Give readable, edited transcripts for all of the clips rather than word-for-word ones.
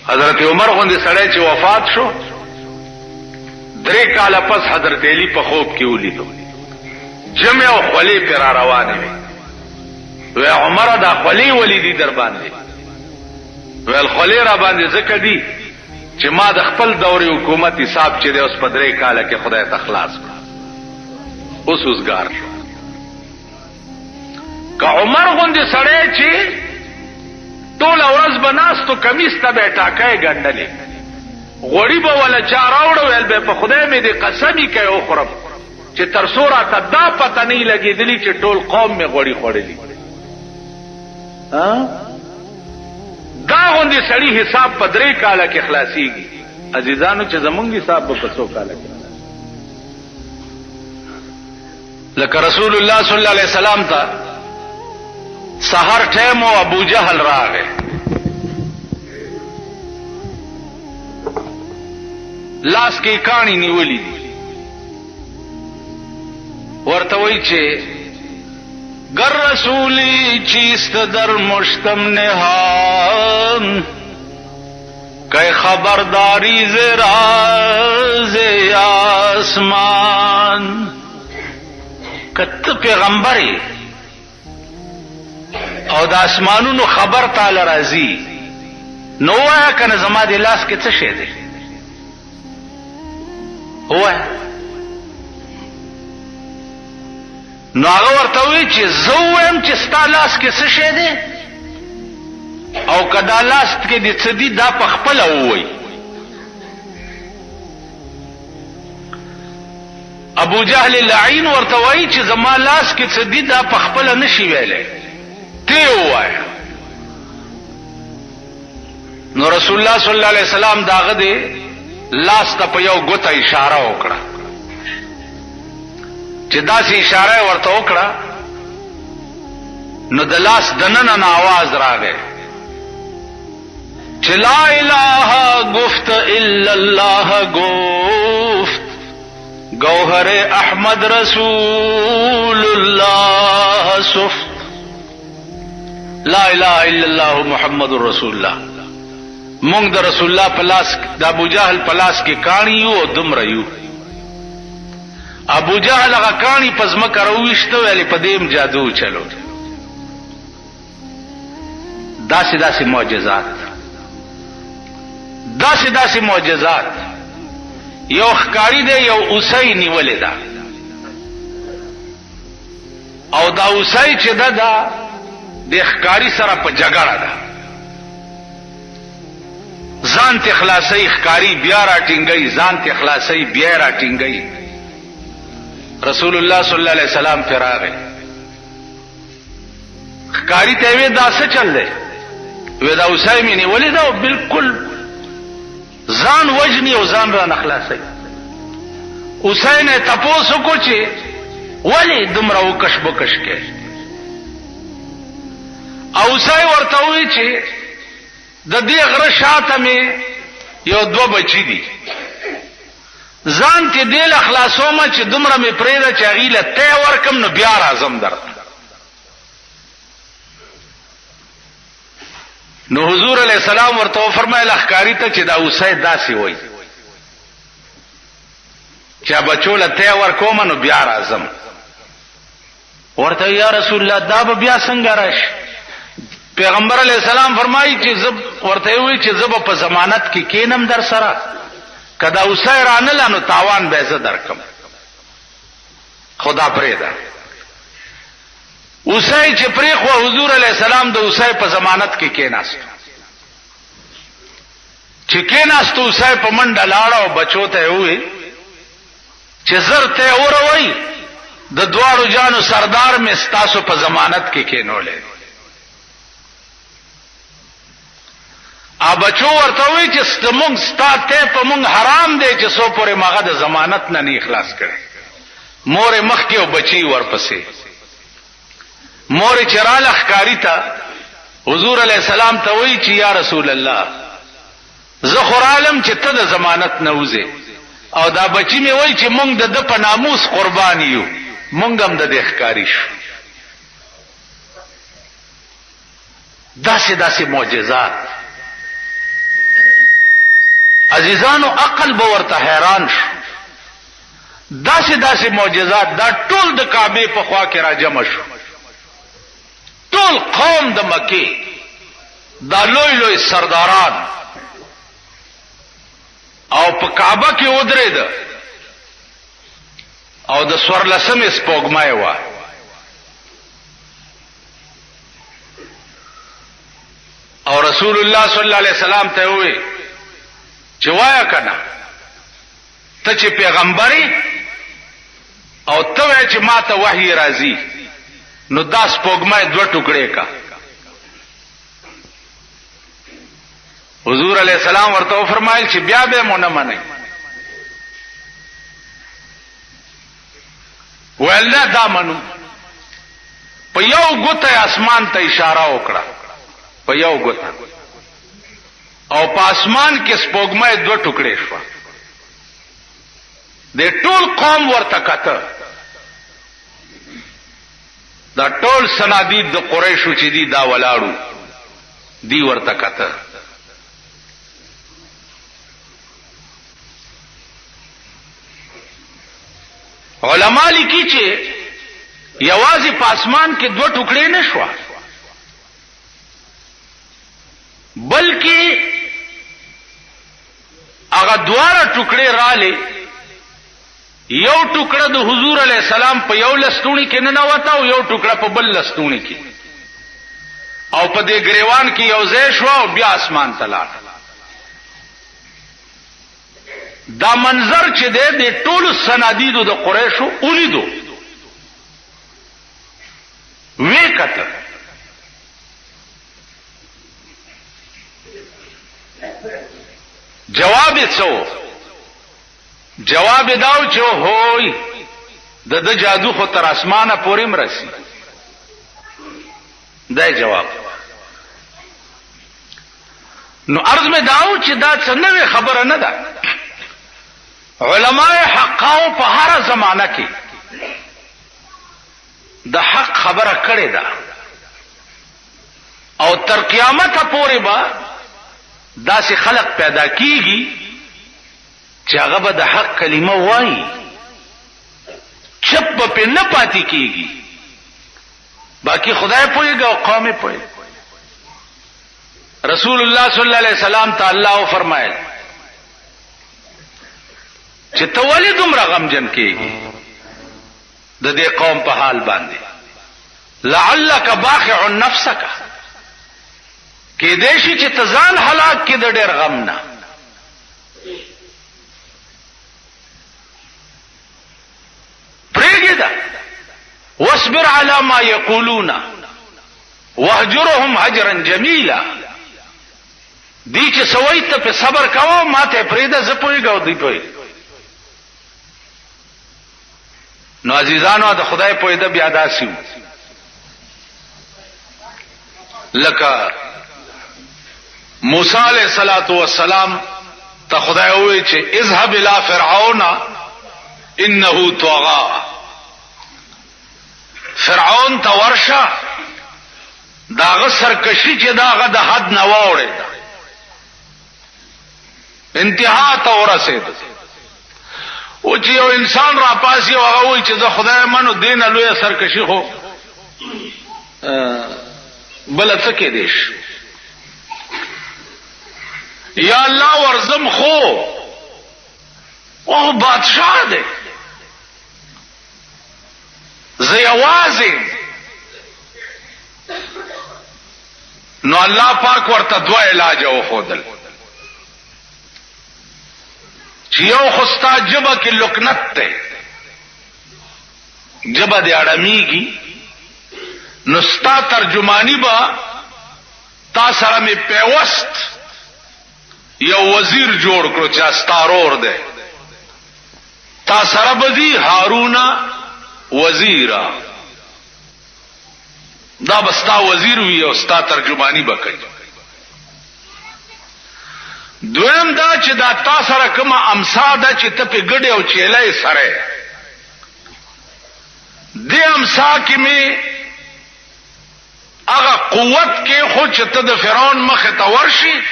حضرت عمر غوندې سړی چې وفات شو 3 کاله پس حضرت علی په خوب کې ولیدو جمع او خولې پر روانې وي وی عمر دا خولې ولیدي در باندې ویل خولې را باندې ځکه دي چې ما د خپل دورې حکومت حساب چې دی اوس په 3 کاله کې خدای ته خلاص کړ اوس وزګار شو که عمر غوندې سړی چې ټول ورځ به ناستو کمیس ته به ټاکای ګنډلې غوړي به ولا چا راوړو ویل به په خدای مې دې قسمي کوي وخورم چې تر څو راته دا پته نه لګېدلي چې ټول قوم مې غوړي خوړلي دا غوندې سړي حساب په 3 کاله کې خلاصيږي عزیزانو چې زمونږ حساب به په 100 کاله کې لکه رسول الله صلی الله علیه وسلم ته سحر ټیم او ابو جهل راغی لاس کې کانی نیولې ورته وایي چې گر رسولی چیست در مشتم نهان کہ خبرداری ز راز آسمان کت پیغمبری او د اسمانونو خبر تعالی راځي نو وایا کنه زما د لاس کې څه شی دی هو نو هغه ورته وی چې زه وایم چې ستا لاس کې څه شی دی او کدا لاس کې دې څه دی دا په خپل وای ابو جهل لعین ورته وی چې زما لاس کې څه دی دا په خپل نشي ویلې ته وای نو رسول الله صلی الله علیه وسلم داغه دې لاس ته په یو غوته اشاره وکړه چې داسې اشاره ورته وکړه نو د لاس دننه آواز راغی چې لا اله گفت الا الله گفت گوهر احمد رسول الله صفت لا اله الا الله محمد رسول الله مونږ د رسول الله پلاس د ابو جهل پلاس کې کانی یو دمر یو ابو جهل هغه کانی پزما کرويشته ویلې په دیم جادو چلو داسې معجزات داسې معجزات یو ښکاری دی یو اوسای نیولې ده او دا اوسای چې ده د ښکاری سره په جګړه ده ځان ته خلاصي ښکاری بیا راټینګي ځان ته خلاصي بیا راټینګي رسول الله صلی الله علیه وسلم فراغه ښکاری ته وی دا څه چل دی وی دا اوسای مې نیولې ده او بالکل ځان وجنی او ځان را نخلاصي اوسای نه تاسو کو چې ولی دمر او کش بکش کې اوسای ورته وی چې د دې غره شاته مې یو 2 بچی دي ځان ته دل اخلاصومه چې دومره مې پرېده چې غیله ته ورکم نو بیا راځم درته نو حضور علیہ السلام ورته فرمایله ښکاری ته چې دا اوسای داسې وای چې بچوله ته ورکوم نو بیا راځم ورته یا رسول الله دا به بیا څنګه راشي پیغمبر علیہ السلام فرمایي چې زب ورته وی چې زب په ضمانت کې کینم در سره کدا اوسای رانه نو تاوان به زه درکم خدا پرېدا اوسای چې پرېخو حضور علیہ السلام د اوسای په ضمانت کې کېناست چې کېناست اوسای په منډه لاړ او بچو ته وی چې زر ته اوروي د دوارو جانو سردار مې ستاسو په ضمانت کې کېنولې ا بچو ورته وی چې ستمون ستاته په مونږ حرام دی چې سو پورې ماغه د ضمانت نه اخلاص کړي مور مخ کې او بچي ورپسې مور چراله ښکاری تا حضور علیہ السلام ته وی چې یا رسول الله زه خورالم چې ته د ضمانت نه وځې او دا بچی می وای چې مونږ د په ناموس قربان یو مونږ هم د ښکاری شو داسې معجزات عزیزانو عقل به ورته حیران شو. داسې معجزات دا ټول د کعبه په خوا کې را جمع شو. ټول قوم د مکې دا لوی سرداران او په کعبه کې ودرېد او د سورلسمې سپوږمۍ وه. او رسول الله صلی الله علیه وسلم ته وی چې وایا کنه ته چې پیغمبري او ته وای چې ما ته وحی راځي نو دا سپوږمۍ دوه ټوکړې کا. حضور علیہ السلام ورته فرمایل چې بیا به مونږ نه منئ. ولدا دا منو. په یو ګوته اسمان ته اشاره وکړه، په یو ګوته، او په اسمان کې سپوږمۍ دوه ټوکړې شو. د ټول قوم ورته کته، دا ټول سنادید د قریشو چې دي دا ولاړو دی ورته کته. علماء لیکي چې یوازې په اسمان کې دوه ټوکړې نه شو، بلکې هغه دواړه ټوکړې رااله. یو ټوکړه د حضور علیہ السلام په یو لستوڼي کې نه نوته او یو ټوکړه په بل لستوڼي کې، او په دې گریوان کې یو ځای شو او بیا اسمان ته لاړ. دا منظر چې د ټولو سنادیدو د قریشو ولیدو، وی کته جواب یې څو؟ جواب داو چې هوی د جادو خو تر اسمانه پورې مرسي. دا جواب. نو عرض میں داو چې دا څنګه خبره نه ده. علماء حقاو په هر زمانہ کې د حق خبره کړې ده او تر قیامت پورې به داسې خلق پیدا کیږي چې هغه به د حق کلمه وایي، چپ په نه پاتې کیږي. باقی خدای پوهیږي او قوم پوهیږي. رسول الله صلی الله علیه وسلم ته الله فرمایل چې ته ولې دومره غمجن کیږي د دې قوم په حال باندې؟ لعلک باخع نفسک، کې دې شي چې ته ځان هلاک کې د ډېر غم نه. پریږده واصبر على ما يقولون واهجرهم هجرا جميلا. دی چې سوي ته په صبر کوو، ما ته پریږده، زه پوهېږم دی پوهېږي. نو عزیزانو د خدای پوهېده بیا داسې وو لکه موسی علیہ الصلوۃ والسلام ته خدای وویل چې اذهب الى فرعون انه طغى. فرعون ته ورشه، داغه سرکشي چې داغه د حد نه وړي انتها ته ورسید. او چې یو انسان را پاسي او هغه وایي چې زه خدای منو، دینه لوی سرکشي خو بل څه کې دیش یا الله ورزم خو او بادشاہ دی، زه یوازې. نو الله پاک ورته دوه علاج وښودل چې یو خو ستا ژبه کې لکنت دی، ژبه دې اړمیږي، نو ستا ترجمانی به تا سره مې پیوست یو وزیر جوړ کړو چې استارور دی، تا سره بدی هارون وزیرا، دا بستا وزیر وی او ستا ترجمانی بکړي. دویم دا چې دا تا سره کومه امسا ده چې ته په ګډه او چیلې سره دې امسا کې می هغه قوت کې خو چې ته د فرعون مخ ته ورشي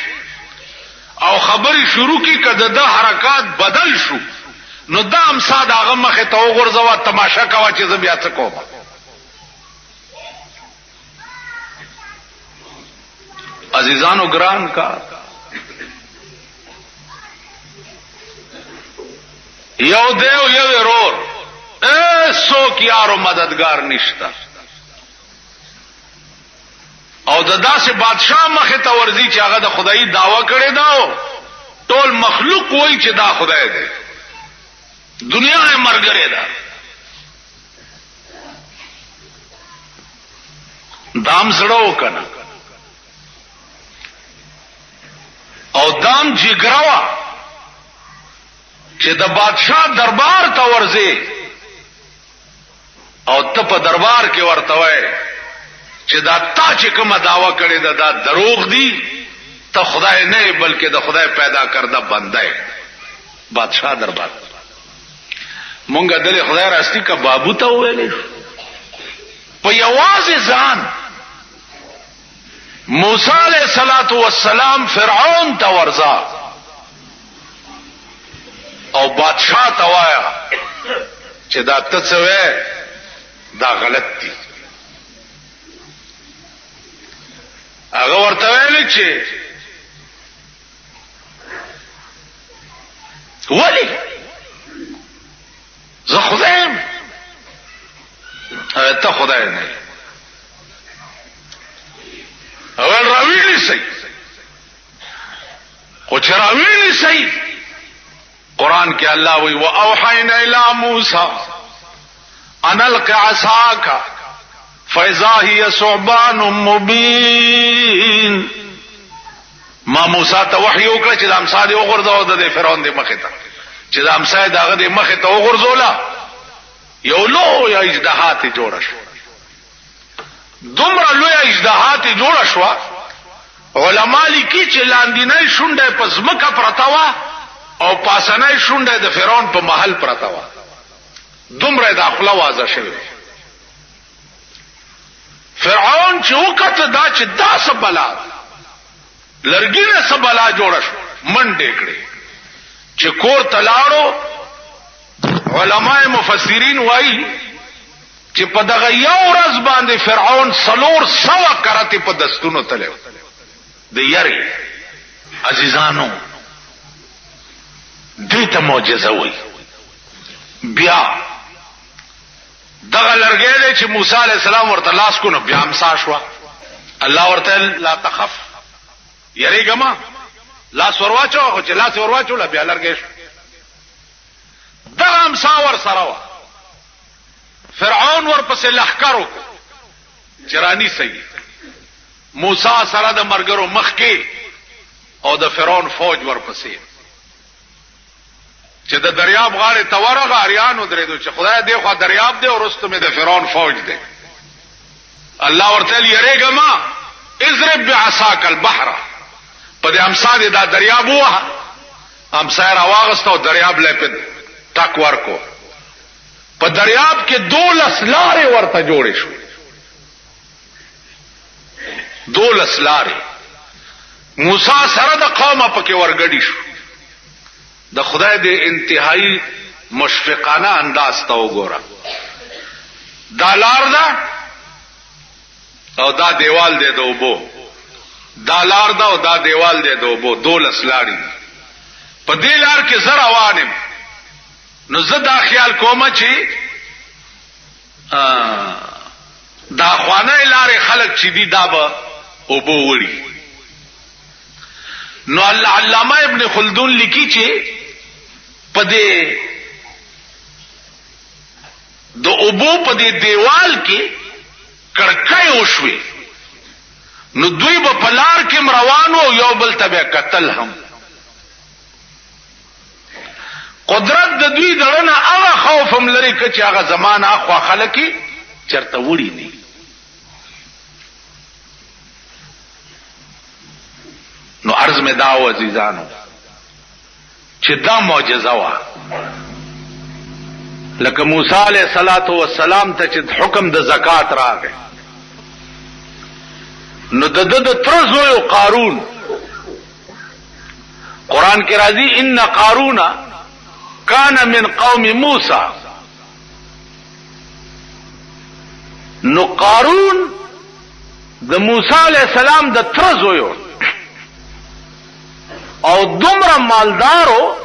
او خبري شروع کی کده د حرکات بدل شو نو دا امسا داغه مخه ته وګرځوا تماشا کوا چې زه بیا څه کوم. عزیزانو ګران کا یو دیو یو ورور څوک یارو مددگار نشتا او د داسې بادشاہ مخه ته ورځي چې هغه د خدای داوا کړي دا ټول مخلوق وایي چې دا خدای دی دنیا یې مرګره ده دام زړو کنه او دام جګراوا چې د بادشاہ دربار ته ورځي او ته په دربار کې ورته وای چې دا تا چې کومه داوا کړې ده دا دروغ دي ته خدای نه بلکې د خدای پیدا کرده بنده ہے. بادشاہ دربار مونږه دل خدای راستی کا بابو ته ویلې په یوازې ځان موسی علیہ الصلوۃ والسلام فرعون ته ورځا او بادشاہ ته وایا چې دا ته څه وې دا غلط دي. هغه ورته ویل چې ولی زه خدایم ته خدای نه اول راویلی سي خو چې راویلی سي قرآن کې الله وی واوحینا الی موسی ان الق عصاک فاذا هي ثعبان مبین. ما موسی ته وحی وکړه چې د امسا دی وګرځاو د فرعون د مخه ته چې د امسا دغه د مخه ته وګرځولا یو لو یا اجدهات جوړ شو دومره لوی اجدهات جوړ شو علما لیکي چې لاندینۍ شونډه په ځمکه پرتا و او پاسنۍ شونډه د فرعون په محل پرتا و دومره داخله واځه شوی. فرعون چې وکړه دا چې دا سبلا لرګینه سبلا جوړ شو منډې کړې چې کور تلاړو. علماء مفسرین وایي چې په دغه یو ورځ باندې فرعون 400 کرته په دستونو تلو د یاري. عزیزانو دې ته معجزه وایي. بیا دغه لرګی دی چې موسی علیہ السلام ورته لاس کو نو بیا امسا شو. الله ورته لا تخف یریګما لاس ورواچو چې لاس ورواچو لا بیا لرګی شو. دغه امسا ور سره وا فرعون ورپسې لښکر وکړو چرانی سي موسی سره د مرګرو مخ کې او د فرعون فوج ورپسې چې د دریاب غاړه تورغه اریانو درېدو چې خدای دې خو دریاب دی او رستم د فرعون فوج دی. الله ورته یریګما اضرب بعصاک البحر په دې امسا دې دا دریاب وه امسا را واغسته او دریاب لپاره ټک ورکو. په دریاب کې 12 لارې ورته جوړې شو 12 لارې. موسی سره د قومه پکې ورګډي شو. د خدای د انتهایی مشفقانه انداز ته وګوره. دا لار ده او دا دیوال دی د اوبو. دا لار ده او دا دیوال دی د اوبو 12 لارې. په دې لار کې زه روانم نو زه دا خیال کوم چې دا خوانه لارې خلق چې دي دا به اوبو وړي. نو علامه ابن خلدون لیکي چې پدې د اوبو پدې دیوال کې کړکۍ وشوي نو دوی په پلار کې روانو یو بل تبع قتل هم. قدرت د دوی دړنه هغه خوف هم لري چې هغه زمانہ اخوا خلکی چرته وړي نه. نو عرض میں داو عزیزانو چې دا معجزه وا لکه موسی علیہ الصلوۃ والسلام ته چې حکم د زکات راغی نو د تر زوی قارون قران قرآن کې راځي ان قارون کان من قوم موسی. نو قارون د موسی علیہ السلام د تر زوی او دومره مالدارو.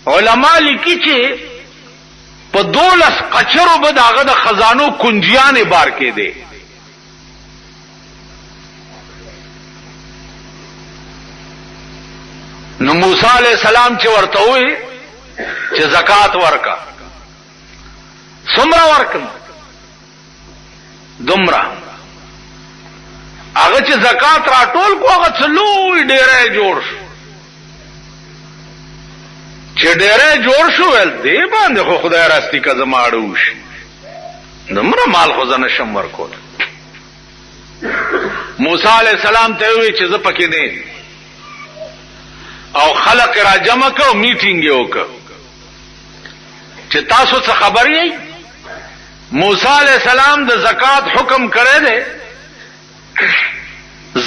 علما لیکي چې په 12 قچرو به داغه د خزانو کنجیانې بار کې دي. نو موسی علیہ السلام چې ورته وې چې زکات ورکا څومره ورکم دومره. هغه چې زکات راټول کو هغه څلوي ډېرې جوړ شو. چې ډېرې جوړ شو ول دی باندې خو خدای راستی کا زماړو شي دومره مال خو ځنه شم ورکول. موسی علیہ السلام ته وی چې زه پکې نه او خلق را جمع کو میټینګ یو کو چې تاسو څه خبر یې. موسی علیہ السلام د زکات حکم کړی دی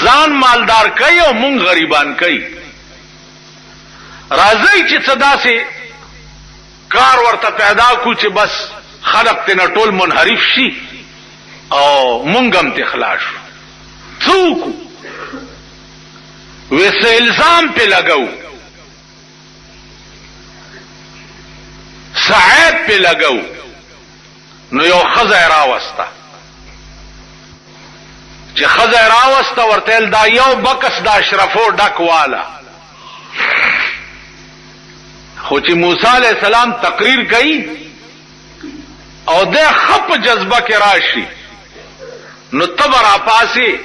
ځان مالدار کوي او مونږ غریبان کوي. راځي چې صدا سي کار ورته پیدا کو چې بس خلق ته ټول منحرف شي او مونږ هم ته خلاص شو. څوک ویسه الزام په لګاو صعب په لګاو. نو یو خزه راوسته چې خزه راوسته ورته دا یو بکس د اشرفو ډک والا. خو چې موسی علیہ السلام تقریر کوي او د خپ جذبه کې راشي نو تبر اپاسي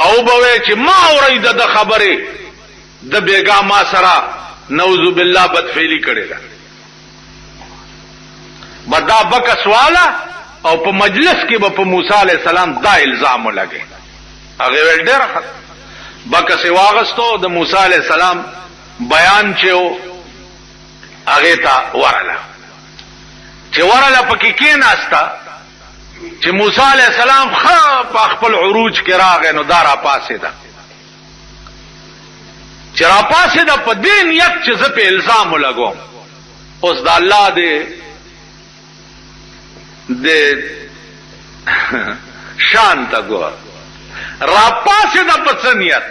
او به چې ما اورید د خبره د بیګا ما سره نعوذ بالله بدفعلی کړي دا بدا بکس والا او په مجلس کې به په موسی علیہ السلام دا الزام لګي. هغه ول ډېر خط بکس واغستو د موسی علیہ السلام بیان چو هغه ته ورله چې ورله پکې کې ناستا چې موسی علیہ السلام خپل عروج کې راغی نو دارا پاسه ده چې را پاسه ده په دې نیت چې زه په الزام لګوم. اوس د الله د شان تا ګور را پاسه ده په څنیت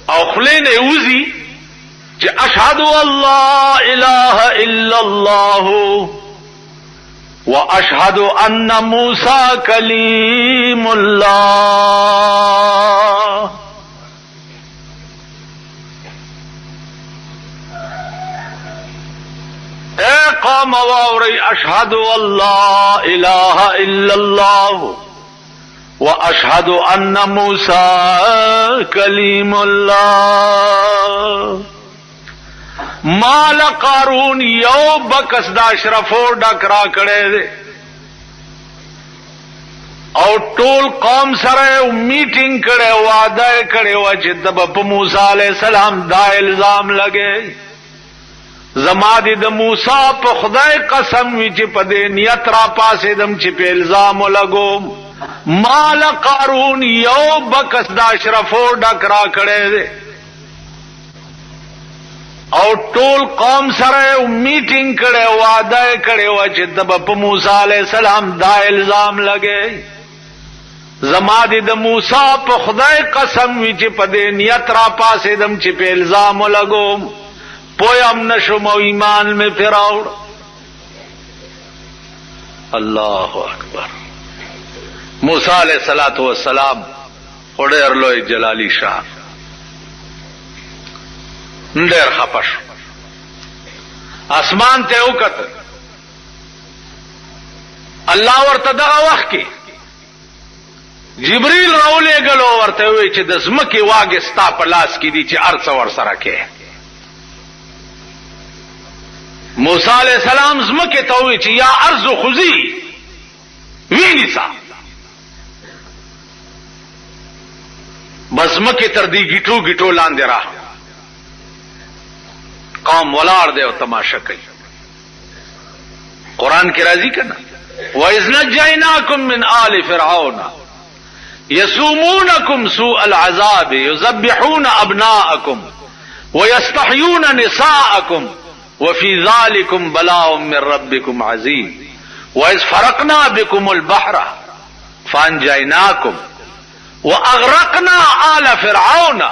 او خلینه اوزی چې اشهد الله اله الا الله واشهد ان موسی کلیم الله. اے قوم واوری اشهد الله اله الا الله واشهد ان موسی کلیم الله. مال قارون یو بکس دا اشرفو ډکرا کړي دي او ټول قوم سره میټینګ کړي وعده کړي و چې د موسی علیہ السلام دا الزام لګي. زما د موسی په خدای قسم وی چې په دې نیت را پاسې دم چې په الزام لګوم. مال قارون یو بکس دا اشرفو ډکرا کړي دي او ټول قوم سره میټینګ کړي وعده کړي و چې د موسی علیہ السلام دا الزام لګي. زما د موسی په خدای قسم وی چې په دې نیت را پاسې دم چې په الزام لګوم پویم نشم او ایمان میں پھراوڑ. اللہ اکبر. موسی علیہ الصلوۃ والسلام خډیر لوی جلالی شاه ډیر خپش اسمان ته وکړ. الله ورته دغه وخت کې جبريل راولې غلو ورته وی چې د زمکه واګه ستا په لاس کې دي چې ارڅ ور سره کې. موسی علیہ السلام زمکه ته وی چې یا ارض خذي وینیسا بس مکه تر دې گیټو گیټو لاندې را قوم ولار دی او تماشا کوي. قران کې راځي کنه وَإِذْ نَجَّيْنَاكُمْ مِنْ آلِ فِرْعَوْنَ यसूमूनकुम सूअल अज़ाब युज़ब्बिहून अब्नाअकुम व यस्तहयून निसाअकुम व फी ज़ालिकुम बलाउम मिर रब्बिकुम अज़ीम व इज़ फ़रक़ना बिकुमुल बहरा फ़अनजयनाकुम व अग़रक़ना आला फ़िरऔन